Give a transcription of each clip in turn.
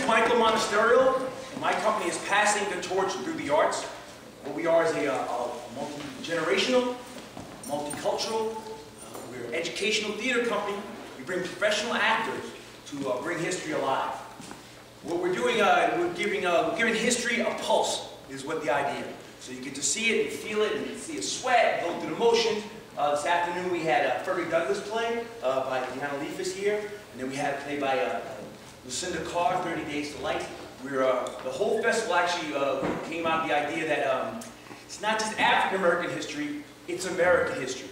Michael Monasterial, and my company is passing the torch through the arts. What we are is a multi-generational, multicultural, we're an educational theater company. We bring professional actors to bring history alive. What we're doing, we're giving history a pulse, is what the idea. So you get to see it and feel it and see it sweat, go through the motions. This afternoon we had a Frederick Douglass play by Deanna Leafus here, and then we had a play by Lucinda Carr, 30 Days to Light. The whole festival actually came out of the idea that it's not just African American history, it's American history.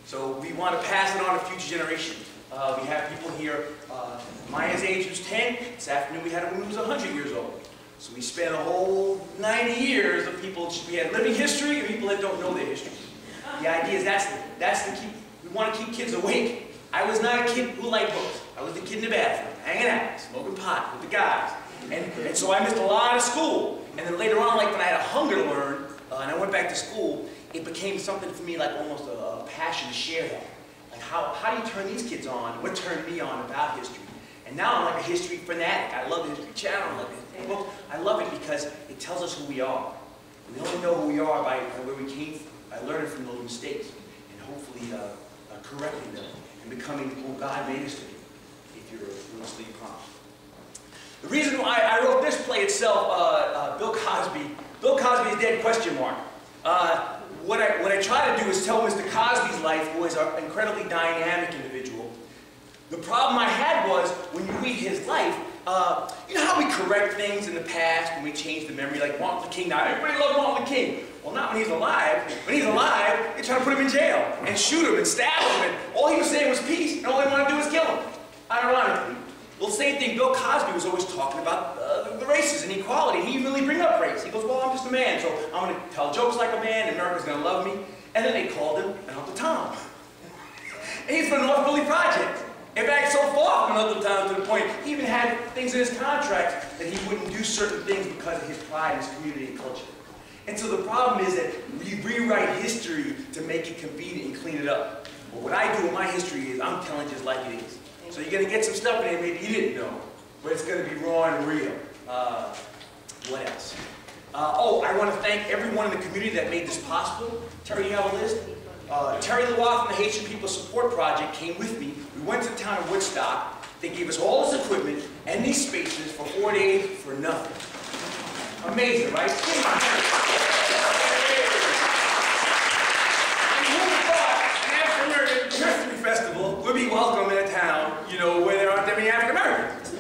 So we want to pass it on to future generations. We have people here, Maya's age was 10, this afternoon we had a woman who was 100 years old. So we spent a whole 90 years of people, we had living history and people that don't know their history. The idea is that's the key. We want to keep kids awake. I was not a kid who liked books. I was the kid in the bathroom, hanging out, smoking pot with the guys. And so I missed a lot of school. And then later on, like when I had a hunger to learn, and I went back to school, it became something for me like almost a passion to share that. Like how do you turn these kids on? What turned me on about history? And now I'm like a history fanatic. I love the History Channel, I love the History book. I love it because it tells us who we are. We only know who we are by where we came from, by learning from those mistakes, and hopefully correcting them, and becoming who God made us to be, if you're loosely prompt. The reason why I wrote this play itself, Bill Cosby is dead, question mark. What I try to do is tell Mr. Cosby's life, who is an incredibly dynamic individual. The problem I had was, when you read his life, you know how we correct things in the past, when we change the memory, like Martin Luther King. Now, everybody loves Martin Luther King. Well, not when he's alive. When he's alive, they try to put him in jail, and shoot him, and stab him, and all he was saying was peace, and all they want to do is kill him. Ironically. Well, same thing, Bill Cosby was always talking about the races and equality. He didn't really bring up race. He goes, well, I'm just a man, so I'm going to tell jokes like a man, and America's going to love me. And then they called him an Uncle Tom. And he's from the North Philly Project. In fact, so far from Uncle Tom to the point, he even had things in his contract that he wouldn't do certain things because of his pride in his community and culture. And so the problem is that we rewrite history to make it convenient and clean it up. But what I do with my history is I'm telling just like it is. So you're going to get some stuff in there maybe you didn't know, but it's going to be raw and real. What else? Oh, I want to thank everyone in the community that made this possible. Terry, you have a list? Terry Lewis from the Haitian People Support Project came with me. We went to the town of Woodstock. They gave us all this equipment and these spaces for 4 days for nothing. Amazing, right? History Festival would be welcome in a town, you know, where there aren't that many African Americans.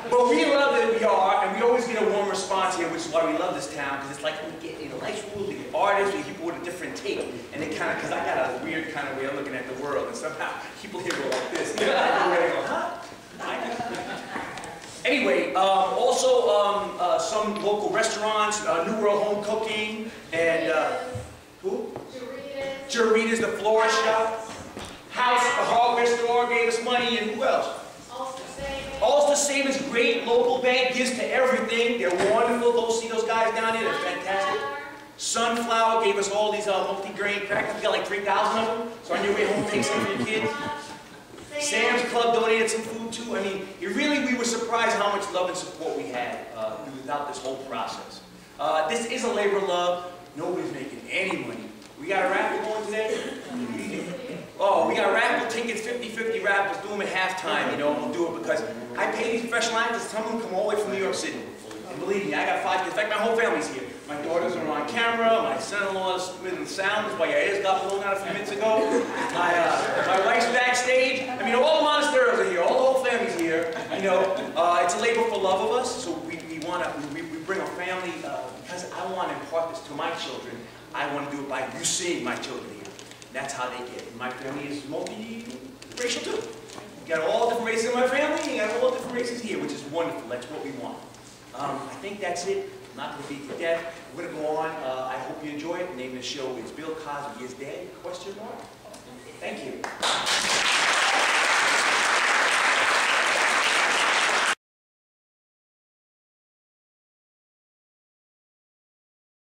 But we love that we are, and we always get a warm response here, which is why we love this town, because it's like we get, you know, nice rules, we get artists, we get people with a different take, and it kind of, because I got a weird kind of way of looking at the world, and somehow people here go like this. You know, they go, huh? Anyway, also some local restaurants, New World Home Cooking, and who? Jarita's, the florist shop. House, the hardware store gave us money, and who else? Ulster Savings, great local bank, gives to everything. They're wonderful. Go see those guys down there. They're fantastic. Sunflower gave us all these multi-grain crackers. We got like 3,000 of them. So on your way home, take some for your kids. Sam's Club donated some food too. I mean, we were surprised how much love and support we had throughout this whole process. This is a labor of love. Nobody's making any money. We got a raffle going today? Oh, we got raffle tickets, 50-50 raffles, do them at halftime, you know, we'll do it because I pay these professional actors, some of them come all the way from New York City. And believe me, I got 5 kids, in fact, my whole family's here. My daughters are on camera, my son-in-law's with the sound, that's why your ears got blown out a few minutes ago. My wife's backstage. I mean, all the Monasterials are here, all the whole family's here. You know, it's a labor for love of us, so we bring a family, because I want to impart this to my children. I want to do it by you seeing my children here. That's how they get it. My family is multi-racial too. You got all different races in my family, and you got all different races here, which is wonderful. That's what we want. I think that's it. I'm not going to beat to death. We're going to go on. I hope you enjoy it. The name of the show is Bill Cosby is Dead? Question mark. Thank you.